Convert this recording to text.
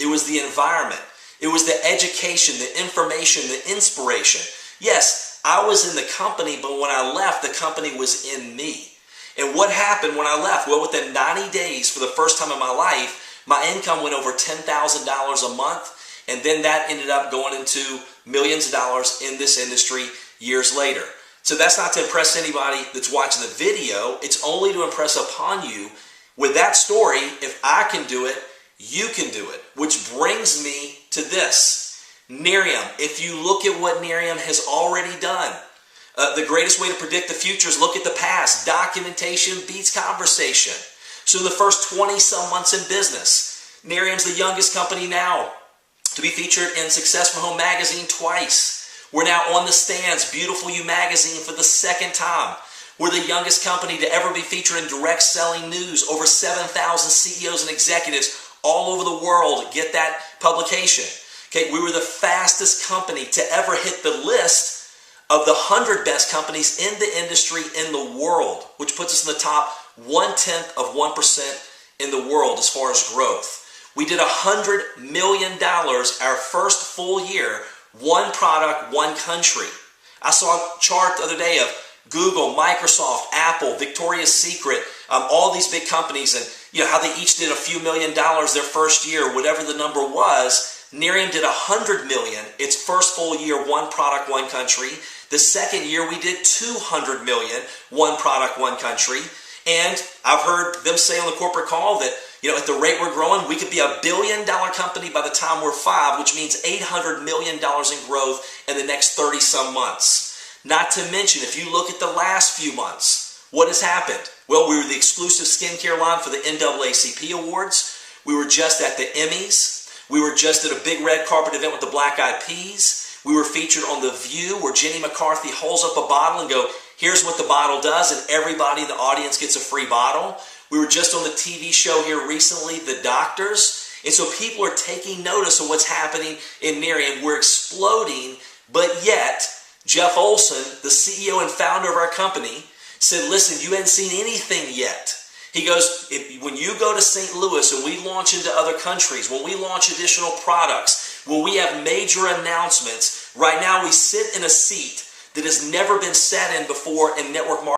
It was the environment. It was the education, the information, the inspiration. Yes, I was in the company, but when I left, the company was in me. And what happened when I left? Well, within 90 days, for the first time in my life, my income went over $10,000 a month. And then that ended up going into millions of dollars in this industry years later. So that's not to impress anybody that's watching the video. It's only to impress upon you with that story. If I can do it, you can do it. Which brings me to this. Nerium. If you look at what Nerium has already done, the greatest way to predict the future is look at the past. Documentation beats conversation. So in the first 20-some months in business, Nerium's the youngest company now to be featured in Successful Home Magazine twice. We're now on the stands, Beautiful You Magazine, for the second time. We're the youngest company to ever be featured in direct selling news. Over 7,000 CEOs and executives all over the world get that publication. Okay, we were the fastest company to ever hit the list of the 100 best companies in the industry in the world, which puts us in the top 0.1% in the world as far as growth. We did $100 million our first full year, one product, one country. I saw a chart the other day of Google, Microsoft, Apple, Victoria's Secret, all these big companies, and how they each did a few $1 million their first year, whatever the number was. Nerium did $100 million its first full year, one product, one country. The second year we did $200 million, one product, one country. And I've heard them say on the corporate call that at the rate we're growing, we could be $1 billion company by the time we're 5, which means $800 million in growth in the next 30-some months. Not to mention, if you look at the last few months, what has happened? Well, we were the exclusive skincare line for the NAACP Awards. We were just at the Emmys. We were just at a big red carpet event with the Black Eyed Peas. We were featured on The View, where Jenny McCarthy holds up a bottle and go, here's what the bottle does, and everybody in the audience gets a free bottle. We were just on the TV show here recently, The Doctors. And so people are taking notice of what's happening in Nerium. We're exploding, but yet Jeff Olson, the CEO and founder of our company, said, listen, you haven't seen anything yet. He goes, when you go to St. Louis and we launch into other countries, when we launch additional products, when we have major announcements, right now we sit in a seat that has never been sat in before in network marketing.